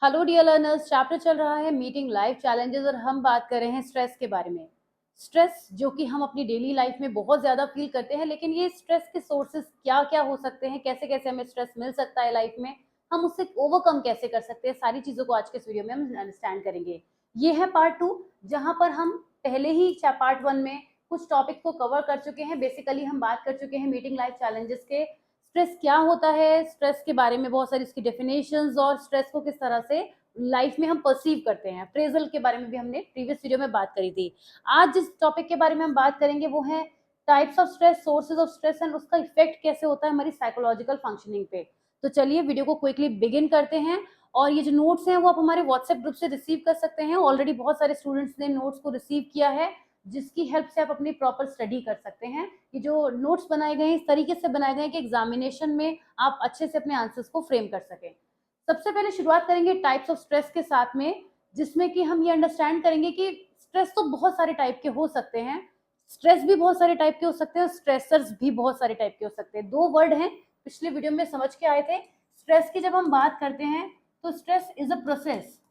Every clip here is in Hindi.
हेलो डियर लर्नर्स, चैप्टर चल रहा है मीटिंग लाइफ चैलेंजेस और हम बात कर रहे हैं स्ट्रेस के बारे में। स्ट्रेस जो कि हम अपनी डेली लाइफ में बहुत ज़्यादा फील करते हैं, लेकिन ये स्ट्रेस के सोर्सेस क्या-क्या हो सकते हैं, कैसे-कैसे हमें स्ट्रेस मिल सकता है लाइफ में, हम उससे ओवरकम कैसे कर सकते हैं, सारी चीज़ों को आज के इस वीडियो में हम अंडरस्टैंड करेंगे। ये है पार्ट 2, जहाँ पर हम पहले ही पार्ट 1 में कुछ टॉपिक को कवर कर चुके हैं। बेसिकली हम बात कर चुके हैं मीटिंग लाइफ चैलेंजेस के, स्ट्रेस क्या होता है, स्ट्रेस के बारे में बहुत सारी इसकी डेफिनेशंस और स्ट्रेस को किस तरह से लाइफ में हम परसीव करते हैं। अप्रेजल के बारे में भी हमने प्रीवियस वीडियो में बात करी थी। आज जिस टॉपिक के बारे में हम बात करेंगे वो है types of stress, sources of stress and उसका इफेक्ट कैसे होता है हमारी साइकोलॉजिकल फंक्शनिंग पे। तो चलिए वीडियो को क्विकली बिगिन करते हैं। और ये जो नोट्स हैं वो आप हमारे व्हाट्सएप ग्रुप से रिसीव कर सकते हैं। ऑलरेडी बहुत सारे स्टूडेंट्स ने नोट्स को रिसीव किया है, जिसकी हेल्प से आप अपनी प्रॉपर स्टडी कर सकते हैं। ये जो नोट्स बनाए गए हैं इस तरीके से बनाए गए हैं कि एग्जामिनेशन में आप अच्छे से अपने आंसर्स को फ्रेम कर सकें। सबसे पहले शुरुआत करेंगे टाइप्स ऑफ स्ट्रेस के साथ में, जिसमें कि हम ये अंडरस्टैंड करेंगे कि स्ट्रेस तो बहुत सारे टाइप के हो सकते हैं। स्ट्रेस भी बहुत सारे टाइप के हो सकते हैं और स्ट्रेसर्स भी बहुत सारे टाइप के हो सकते हैं। दो वर्ड हैं, पिछले वीडियो में समझ के आए थे। स्ट्रेस की जब हम बात करते हैं तो stress is a process.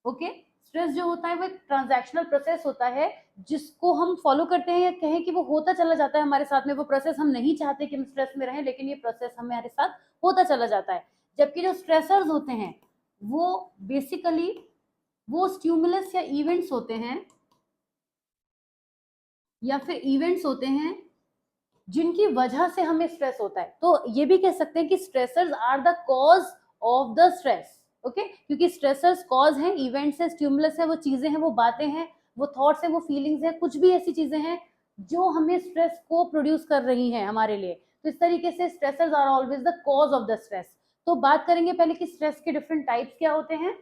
Okay, stress जो होता है वो एक ट्रांजैक्शनल प्रोसेस होता है, जिसको हम फॉलो करते हैं या कहें कि वो होता चला जाता है हमारे साथ में। वो प्रोसेस हम नहीं चाहते कि हम स्ट्रेस में रहें, लेकिन ये प्रोसेस हमारे साथ होता चला जाता है। जबकि जो स्ट्रेसर्स होते हैं वो बेसिकली वो स्टिमुलस या इवेंट्स होते हैं, या फिर इवेंट्स होते हैं जिनकी वजह से हमें स्ट्रेस होता है। तो ये भी कह सकते हैं कि stressors are the cause of the stress. Okay, क्योंकि स्ट्रेसर्स कॉज हैं, इवेंट्स है, स्टिमुलस है, वो चीजें हैं, वो बातें हैं, वो थॉट्स हैं, वो फीलिंग्स हैं, कुछ भी ऐसी चीजें हैं जो हमें स्ट्रेस को प्रोड्यूस कर रही हैं हमारे लिए। तो इस तरीके से stressors are always the cause of the stress. तो बात करेंगे पहले कि स्ट्रेस के डिफरेंट टाइप्स क्या होते हैं।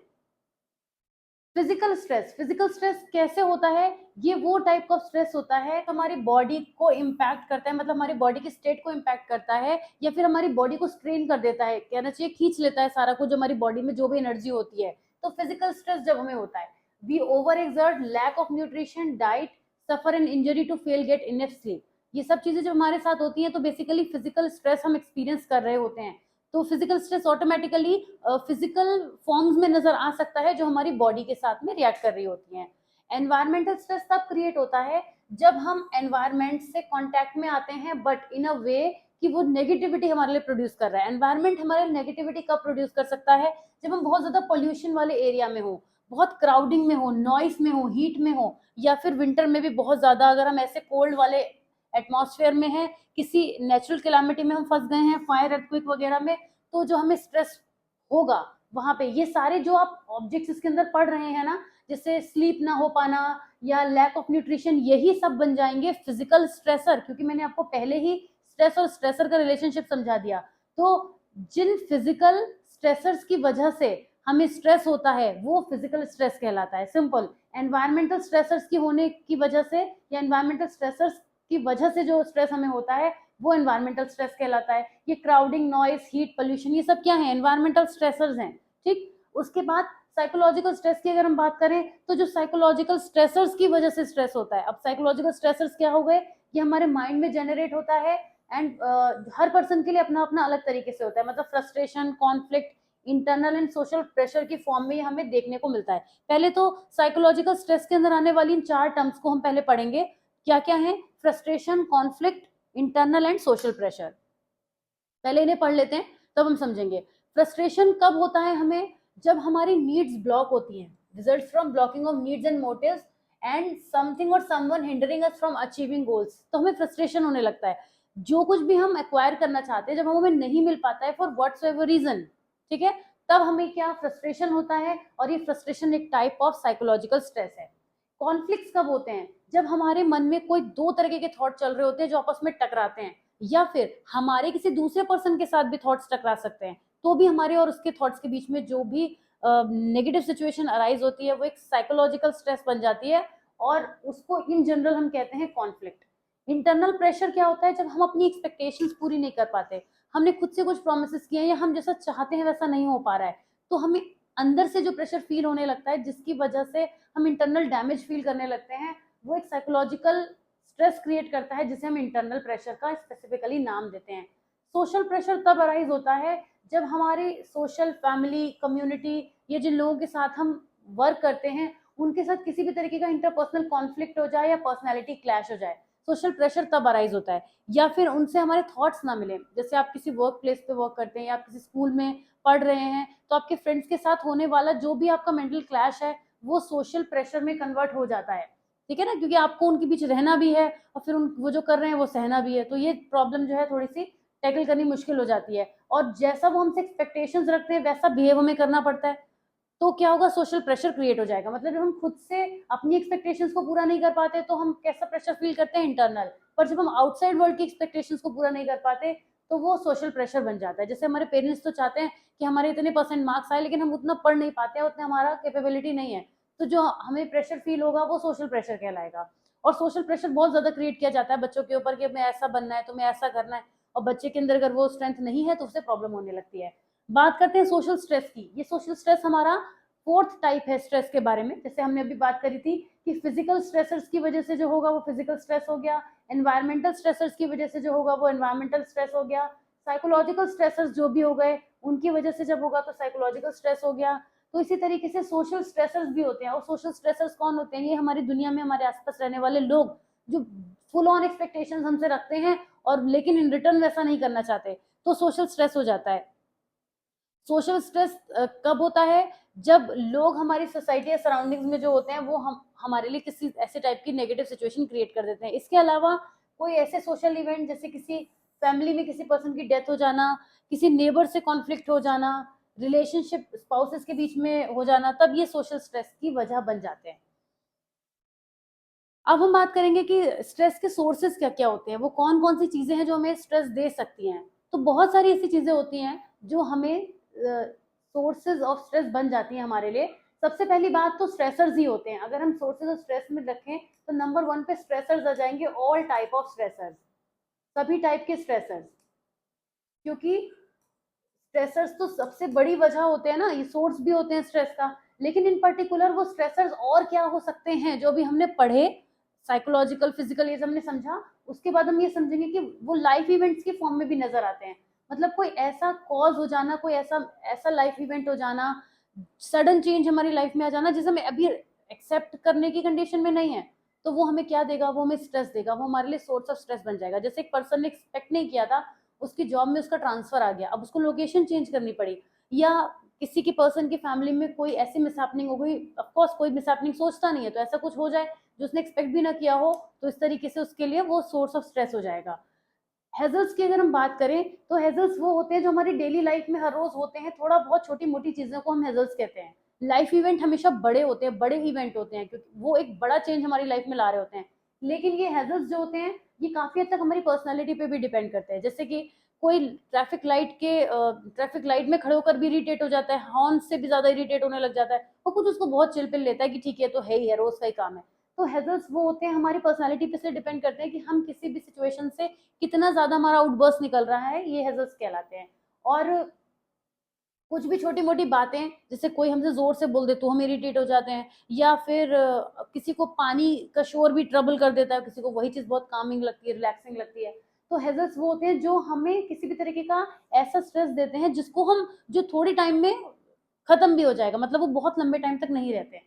फिजिकल स्ट्रेस कैसे होता है? ये वो टाइप ऑफ स्ट्रेस होता है हमारी बॉडी को इम्पैक्ट करता है, मतलब हमारी बॉडी की स्टेट को इम्पैक्ट करता है, या फिर हमारी बॉडी को स्ट्रेन कर देता है, कहना चाहिए खींच लेता है सारा कुछ जो हमारी बॉडी में जो भी एनर्जी होती है। तो फिजिकल स्ट्रेस जब हमें होता है, we over exert, lack of nutrition, diet, suffer an injury to fail get enough sleep. ये सब चीजें जब हमारे साथ होती हैं तो बेसिकली फिजिकल स्ट्रेस हम एक्सपीरियंस कर रहे होते हैं। तो physical stress automatically physical forms में नजर आ सकता है जो हमारी बॉडी के साथ में रिएक्ट कर रही होती हैं। एनवायरमेंटल स्ट्रेस तब क्रिएट होता है जब हम एनवायरमेंट से कांटेक्ट में आते हैं, बट इन अ वे कि वो नेगेटिविटी हमारे लिए प्रोड्यूस कर रहा है। एनवायरमेंट हमारे नेगेटिविटी कब प्रोड्यूस कर सकता है? जब हम बहुत ज्यादा पोल्यूशन वाले एरिया में हो, बहुत क्राउडिंग में हो, नॉइस में हो, हीट में हो, या फिर विंटर में भी बहुत ज्यादा अगर हम ऐसे कोल्ड वाले एटमॉस्फेयर में हैं, किसी नेचुरल कैलामिटी में हम फंस गए हैं, फायर अर्थक्वेक वगैरह में, तो जो हमें स्ट्रेस होगा वहां पे, ये सारे जो आप ऑब्जेक्ट्स इसके अंदर पढ़ रहे हैं ना, जैसे स्लीप ना हो पाना या लैक ऑफ न्यूट्रिशन, यही सब बन जाएंगे फिजिकल स्ट्रेसर, क्योंकि मैंने आपको पहले ही स्ट्रेस और स्ट्रेसर का रिलेशनशिप समझा दिया। तो जिन फिजिकल स्ट्रेसर्स की वजह से हमें स्ट्रेस होता है वो फिजिकल स्ट्रेस कहलाता है। सिंपल, एनवायरमेंटल स्ट्रेसर्स की होने की वजह से या एनवायरमेंटल स्ट्रेसर्स की वजह से जो स्ट्रेस हमें होता है वो एनवायरमेंटल स्ट्रेस कहलाता है। ये क्राउडिंग, नॉइस, हीट, पोल्यूशन, ये सब क्या है? एनवायरमेंटल स्ट्रेसर्स हैं। ठीक, उसके बाद साइकोलॉजिकल स्ट्रेस की अगर हम बात करें तो जो साइकोलॉजिकल स्ट्रेसर्स की वजह से स्ट्रेस होता है, अब साइकोलॉजिकल स्ट्रेसर्स क्या हो गए? ये हमारे माइंड में जनरेट होता है एंड हर पर्सन के लिए अपना अपना अलग तरीके से होता है। मतलब frustration, conflict, internal and social pressure की फॉर्म में हमें देखने को मिलता है। पहले तो साइकोलॉजिकल स्ट्रेस के अंदर आने वाली इन चार टर्म्स को हम पहले पढ़ेंगे, क्या क्या है? Frustration, conflict, internal and social pressure. पहले इन्हें पढ़ लेते हैं तब हम समझेंगे। फ्रस्ट्रेशन कब होता है हमें? जब हमारी नीड्स ब्लॉक होती हैं, results from blocking of needs and motives and something और someone hindering us from achieving goals, तो हमें फ्रस्ट्रेशन होने लगता है। जो कुछ भी हम एक्वायर करना चाहते हैं, जब हमें नहीं मिल पाता है फॉर व्हाट्सएवर रीजन, ठीक है, तब हमें क्या फ्रस्ट्रेशन होता है। और ये फ्रस्ट्रेशन एक टाइप ऑफ साइकोलॉजिकल स्ट्रेस है। कॉन्फ्लिक्ट्स कब होते हैं? जब हमारे मन में कोई दो तरीके के थॉट चल रहे होते हैं जो आपस में टकराते हैं, या फिर हमारे किसी दूसरे पर्सन के साथ भी थॉट्स टकरा सकते हैं, तो भी हमारे और उसके थॉट्स के बीच में जो भी नेगेटिव सिचुएशन अराइज होती है वो एक साइकोलॉजिकल स्ट्रेस बन जाती है, और उसको इन जनरल हम कहते हैं कॉन्फ्लिक्ट। इंटरनल प्रेशर क्या होता है? जब हम अपनी एक्सपेक्टेशंस पूरी नहीं कर पाते, हमने खुद से कुछ प्रोमिस किए हैं या हम जैसा चाहते हैं वैसा नहीं हो पा रहा है, तो हमें अंदर से जो प्रेशर फील होने लगता है, जिसकी वजह से हम इंटरनल डैमेज फील करने लगते हैं, वो एक साइकोलॉजिकल स्ट्रेस क्रिएट करता है, जिसे हम इंटरनल प्रेशर का स्पेसिफिकली नाम देते हैं। सोशल प्रेशर तब अराइज होता है जब हमारी सोशल, फैमिली, कम्युनिटी या जिन लोगों के साथ हम वर्क करते हैं उनके साथ किसी भी तरीके का इंटरपर्सनल कॉन्फ्लिक्ट हो जाए या पर्सनैलिटी क्लैश हो जाए, सोशल प्रेशर तब अराइज होता है। या फिर उनसे हमारे थॉट्स ना मिले, जैसे आप किसी वर्क प्लेस पे वर्क करते हैं या आप किसी स्कूल में पढ़ रहे हैं, तो आपके फ्रेंड्स के साथ होने वाला जो भी आपका मेंटल क्लैश है वो सोशल प्रेशर में कन्वर्ट हो जाता है, ठीक है ना, क्योंकि आपको उनके बीच रहना भी है और फिर वो जो कर रहे हैं वो सहना भी है, तो ये प्रॉब्लम जो है थोड़ी सी टैकल करनी मुश्किल हो जाती है। और जैसा वो हमसे एक्सपेक्टेशंस रखते हैं वैसा बिहेव हमें करना पड़ता है, तो क्या होगा, सोशल प्रेशर क्रिएट हो जाएगा। मतलब जब हम खुद से अपनी एक्सपेक्टेशंस को पूरा नहीं कर पाते तो हम कैसा प्रेशर फील करते हैं, इंटरनल। पर जब हम आउटसाइड वर्ल्ड की एक्सपेक्टेशंस को पूरा नहीं कर पाते तो वो सोशल प्रेशर बन जाता है। जैसे हमारे पेरेंट्स तो चाहते हैं कि हमारे इतने परसेंट मार्क्स आए, लेकिन हम उतना पढ़ नहीं पाते हैं, उतना हमारा कैपेबिलिटी नहीं है, तो जो हमें प्रेशर फील होगा वो सोशल प्रेशर कहलाएगा। और सोशल प्रेशर बहुत ज्यादा क्रिएट किया जाता है बच्चों के ऊपर कि हमें ऐसा बनना है, तुम्हें ऐसा करना है, और बच्चे के अंदर अगर वो स्ट्रेंथ नहीं है तो उससे प्रॉब्लम होने लगती है। बात करते हैं सोशल स्ट्रेस की। ये सोशल स्ट्रेस हमारा फोर्थ टाइप है स्ट्रेस के बारे में। जैसे हमने अभी बात करी थी कि फिजिकल स्ट्रेसर्स की वजह से जो होगा वो फिजिकल स्ट्रेस हो गया, एनवायरमेंटल स्ट्रेसर्स की वजह से जो होगा वो एनवायरमेंटल स्ट्रेस हो गया, साइकोलॉजिकल स्ट्रेसर्स जो भी हो गए उनकी वजह से जब होगा तो साइकोलॉजिकल स्ट्रेस हो गया। तो इसी तरीके से सोशल स्ट्रेसर्स भी होते हैं। और सोशल स्ट्रेसर्स कौन होते हैं, ये हमारी दुनिया में हमारे आसपास रहने वाले लोग जो फुल ऑन एक्सपेक्टेशंस हमसे रखते हैं और लेकिन इन रिटर्न वैसा नहीं करना चाहते, तो सोशल स्ट्रेस हो जाता है। सोशल स्ट्रेस कब होता है, जब लोग हमारी सोसाइटी या सराउंडिंग्स में जो होते हैं वो हमारे लिए किसी ऐसे टाइप की नेगेटिव सिचुएशन क्रिएट कर देते हैं। इसके अलावा कोई ऐसे सोशल इवेंट, जैसे किसी फैमिली में किसी पर्सन की डेथ हो जाना, किसी नेबर से कॉन्फ्लिक्ट हो जाना, रिलेशनशिप स्पाउसेस के बीच में हो जाना, तब ये सोशल स्ट्रेस की वजह बन जाते हैं। अब हम बात करेंगे कि स्ट्रेस के सोर्सेज क्या क्या होते हैं, वो कौन कौन सी चीजें हैं जो हमें स्ट्रेस दे सकती हैं। तो बहुत सारी ऐसी चीजें होती हैं जो हमें सोर्सेज ऑफ स्ट्रेस बन जाती हैं हमारे लिए। सबसे पहली बात तो स्ट्रेसर्स ही होते हैं। अगर हम सोर्सेज ऑफ स्ट्रेस में रखें तो नंबर 1 पे स्ट्रेसर्स आ जाएंगे, ऑल टाइप ऑफ स्ट्रेसर्स, सभी टाइप के स्ट्रेसर्स। क्योंकि स्ट्रेसर्स तो सबसे बड़ी वजह होते हैं ना, ये सोर्स भी होते हैं स्ट्रेस का, लेकिन इन पर्टिकुलर वो स्ट्रेसर्स और क्या हो सकते हैं जो भी हमने पढ़े, साइकोलॉजिकल, फिजिकल, ये हमने समझा। उसके बाद हम ये समझेंगे कि वो लाइफ इवेंट्स के फॉर्म में भी नजर आते हैं। मतलब कोई ऐसा कॉज हो जाना, कोई ऐसा ऐसा लाइफ इवेंट हो जाना, सडन चेंज हमारी लाइफ में आ जाना जिसे हमें अभी एक्सेप्ट करने की कंडीशन में नहीं है, तो वो हमें क्या देगा, वो हमें स्ट्रेस देगा, वो हमारे लिए सोर्स ऑफ स्ट्रेस बन जाएगा। जैसे एक पर्सन ने एक्सपेक्ट नहीं किया था, उसकी जॉब में उसका ट्रांसफर आ गया, अब उसको लोकेशन चेंज करनी पड़ी, या किसी की पर्सन की फैमिली में कोई ऐसी मिसहैपनिंग हो गई। ऑफ कोर्स कोई मिसहैपनिंग सोचता नहीं है, तो ऐसा कुछ हो जाए जो उसने एक्सपेक्ट भी ना किया हो, तो इस तरीके से उसके लिए वो सोर्स ऑफ स्ट्रेस हो जाएगा। हेजल्स की अगर हम बात करें तो हेजल्स वो होते हैं जो हमारी डेली लाइफ में हर रोज होते हैं, थोड़ा बहुत छोटी मोटी चीजों को हम हेजल्स कहते हैं। लाइफ इवेंट हमेशा बड़े होते हैं, बड़े इवेंट होते हैं, क्योंकि वो एक बड़ा चेंज हमारी लाइफ में ला रहे होते हैं। लेकिन ये हेजल्स जो होते हैं ये काफी हद तक हमारी पर्सनैलिटी पे भी डिपेंड करते हैं। जैसे कि कोई ट्रैफिक लाइट में खड़े होकर भी इरिटेट हो जाता है, हॉर्न से भी ज्यादा इरिटेट होने लग जाता है, और कुछ उसको बहुत चिल पिल लेता है कि ठीक है तो है ही है, रोज का ही काम है। तो हेजल्स वो होते हैं, हमारी पर्सनैलिटी पे से डिपेंड करते हैं कि हम किसी भी सिचुएशन से कितना ज्यादा हमारा आउटबर्स्ट निकल रहा है, ये हेजल्स कहलाते हैं। और कुछ भी छोटी मोटी बातें, जैसे कोई हमसे जोर से बोल दे तो हम इरिटेट हो जाते हैं, या फिर किसी को पानी का शोर भी ट्रबल कर देता है, किसी को वही चीज बहुत कामिंग लगती है, रिलैक्सिंग लगती है। तो हेजल्स वो होते हैं जो हमें किसी भी तरीके का ऐसा स्ट्रेस देते हैं जिसको हम, जो थोड़ी टाइम में खत्म भी हो जाएगा, मतलब वो बहुत लंबे टाइम तक नहीं रहते हैं।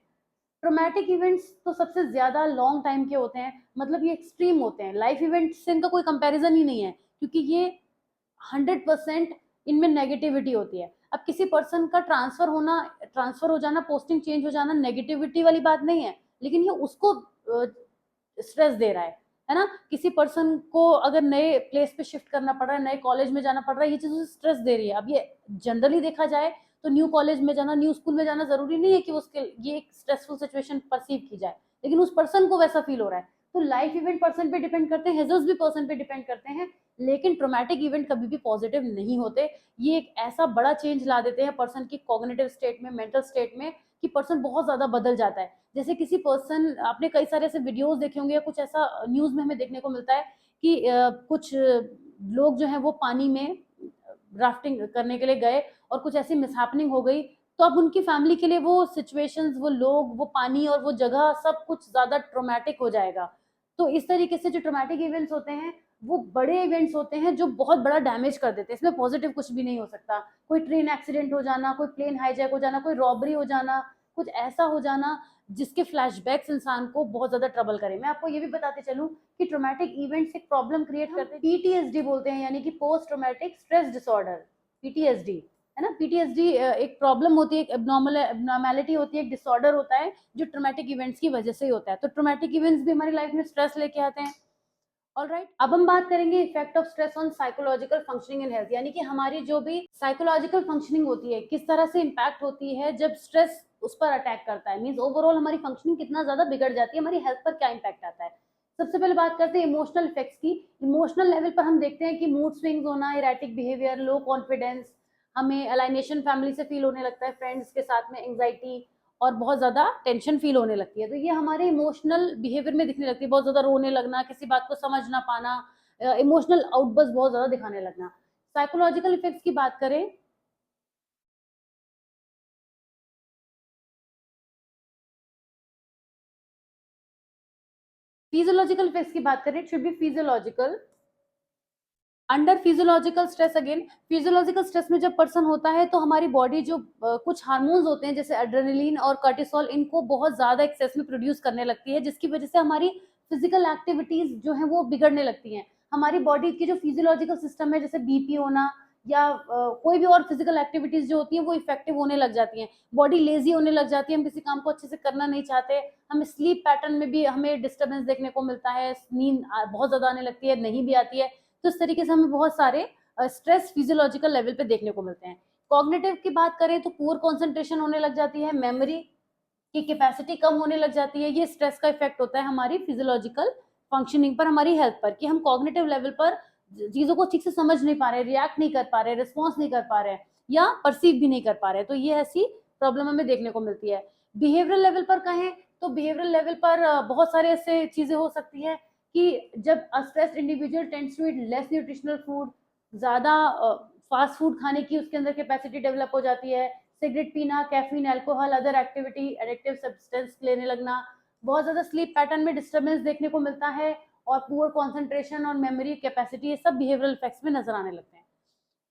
ट्रोमैटिक इवेंट्स तो सबसे ज्यादा लॉन्ग टाइम के होते हैं, मतलब ये एक्सट्रीम होते हैं, लाइफ इवेंट से इनका कोई कंपैरिजन ही नहीं है, क्योंकि ये 100% इनमें नेगेटिविटी होती है। अब किसी पर्सन का ट्रांसफर हो जाना, पोस्टिंग चेंज हो जाना नेगेटिविटी वाली बात नहीं है, लेकिन ये उसको स्ट्रेस दे रहा है ना। किसी पर्सन को अगर नए प्लेस पे शिफ्ट करना पड़ रहा है, नए कॉलेज में जाना पड़ रहा है, ये चीज उसे स्ट्रेस दे रही है। अब ये जनरली देखा जाए तो न्यू कॉलेज में जाना, न्यू स्कूल में जाना जरूरी नहीं है कि उसके ये एक स्ट्रेसफुल सिचुएशन परसीव की जाए, लेकिन उस पर्सन को वैसा फील हो रहा है। तो लाइफ इवेंट पर्सन पे डिपेंड करते हैं, हेजल्स भी पर्सन पे डिपेंड करते हैं, लेकिन ट्रोमैटिक इवेंट कभी भी पॉजिटिव नहीं होते। ये एक ऐसा बड़ा चेंज ला देते हैं पर्सन की कॉग्निटिव स्टेट में, मेंटल स्टेट में, कि पर्सन बहुत ज्यादा बदल जाता है। जैसे किसी पर्सन, आपने कई सारे ऐसे वीडियोस देखे होंगे या कुछ ऐसा न्यूज में हमें देखने को मिलता है कि कुछ लोग जो है वो पानी में राफ्टिंग करने के लिए गए और कुछ ऐसी मिसहैपनिंग हो गई, तो अब उनकी फैमिली के लिए वो सिचुएशंस, वो लोग, वो पानी और वो जगह सब कुछ ज्यादा ट्रोमैटिक हो जाएगा। तो इस तरीके से जो ट्रोमैटिक इवेंट्स होते हैं वो बड़े इवेंट्स होते हैं जो बहुत बड़ा डैमेज कर देते हैं, इसमें पॉजिटिव कुछ भी नहीं हो सकता। कोई ट्रेन एक्सीडेंट हो जाना, कोई प्लेन हाईजैक हो जाना, कोई रॉबरी हो जाना, कुछ ऐसा हो जाना जिसके फ्लैशबैक्स इंसान को बहुत ज्यादा ट्रबल करे। मैं आपको ये भी बताते चलूं कि ट्रॉमेटिक इवेंट्स एक प्रॉब्लम क्रिएट करते हैं, पीटीएसडी बोलते हैं, यानी कि post traumatic stress disorder, PTSD, है ना। पीटीएसडी एक प्रॉब्लम होती है, एक एबनॉर्मेलिटी होती है, एक डिसऑर्डर होता है जो ट्रॉमेटिक इवेंट्स की वजह से ही होता है। तो ट्रॉमेटिक इवेंट्स भी हमारी लाइफ में स्ट्रेस लेके आते हैं। ऑलराइट, अब हम बात करेंगे effect of stress on psychological functioning and health, यानी कि हमारी जो भी साइकोलॉजिकल फंक्शनिंग होती है किस तरह से इम्पैक्ट होती है जब स्ट्रेस उस पर अटैक करता है, मींस ओवरऑल हमारी फंक्शनिंग कितना ज्यादा बिगड़ जाती है, हमारी हेल्थ पर क्या इम्पैक्ट आता है। सबसे पहले बात करते हैं इमोशनल इफेक्ट्स की। इमोशनल लेवल पर हम देखते हैं कि मूड स्विंग्स होना, इरेटिक बिहेवियर, लो कॉन्फिडेंस, हमें अलाइनेशन फैमिली से फील होने लगता है, फ्रेंड्स के साथ में एंग्जाइटी और बहुत ज्यादा टेंशन फील होने लगती है। तो ये हमारे इमोशनल बिहेवियर में दिखने लगती है, बहुत ज्यादा रोने लगना, किसी बात को समझ ना पाना, इमोशनल आउटबर्स्ट बहुत ज्यादा दिखाने लगना। साइकोलॉजिकल इफेक्ट्स की बात करें, फिजियोलॉजिकल इफेक्ट्स की बात करें, it should be physiological. Under physiological stress, again physiological stress में जब पर्सन होता है तो हमारी बॉडी जो कुछ हार्मोन्स होते हैं जैसे एड्रेनलिन और कार्टिसोल, इनको बहुत ज्यादा एक्सेस में प्रोड्यूस करने लगती है, जिसकी वजह से हमारी फिजिकल एक्टिविटीज जो है वो बिगड़ने लगती हैं। हमारी बॉडी की जो फिजियोलॉजिकल सिस्टम है, जैसे बीपी होना या कोई भी और फिजिकल एक्टिविटीज जो होती है वो इफेक्टिव होने लग जाती हैं। बॉडी लेजी होने लग जाती है, हम किसी काम को अच्छे से करना नहीं चाहते, हमें स्लीप पैटर्न में भी हमें डिस्टर्बेंस देखने को मिलता है, नींद बहुत ज्यादा आने लगती है, नहीं भी आती है। तो इस तरीके से हमें बहुत सारे स्ट्रेस फिजियोलॉजिकल लेवल पे देखने को मिलते हैं। कॉग्निटिव की बात करें तो पुअर कंसंट्रेशन होने लग जाती है, मेमोरी की कैपेसिटी कम होने लग जाती है। ये स्ट्रेस का इफेक्ट होता है हमारी फिजियोलॉजिकल फंक्शनिंग पर, हमारी हेल्थ पर, कि हम कॉग्निटिव लेवल पर चीजों को ठीक से समझ नहीं पा रहे, रिएक्ट नहीं कर पा रहे, रिस्पॉन्स नहीं कर पा रहे या परसीव भी नहीं कर पा रहे। तो ये ऐसी प्रॉब्लम हमें देखने को मिलती है। बिहेवियरल लेवल पर कहें तो बिहेवियरल लेवल पर बहुत सारे ऐसे चीजें हो सकती है कि जब stressed individual tends to eat less nutritional food, ज्यादा फास्ट फूड खाने की उसके अंदर कैपेसिटी डेवलप हो जाती है, सिगरेट पीना, caffeine, alcohol, other activity, addictive substance लेने लगना, बहुत ज्यादा स्लीप पैटर्न में डिस्टर्बेंस देखने को मिलता है, और पुअर कंसंट्रेशन और मेमोरी कैपेसिटी, ये सब बिहेवियरल इफेक्ट्स में नजर आने लगते हैं।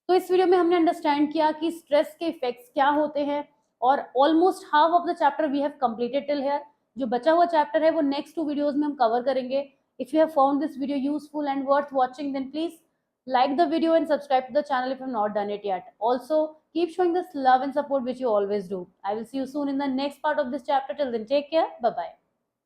तो इस वीडियो में हमने अंडरस्टैंड किया कि स्ट्रेस के इफेक्ट्स क्या होते हैं, और almost half of the chapter we have completed till here. जो बचा हुआ चैप्टर है वो नेक्स्ट 2 वीडियोस में हम कवर करेंगे। If you have found this video useful and worth watching, then please like the video and subscribe to the channel if you have not done it yet. Also, keep showing this love and support which you always do. I will see you soon in the next part of this chapter. Till then, take care. Bye bye.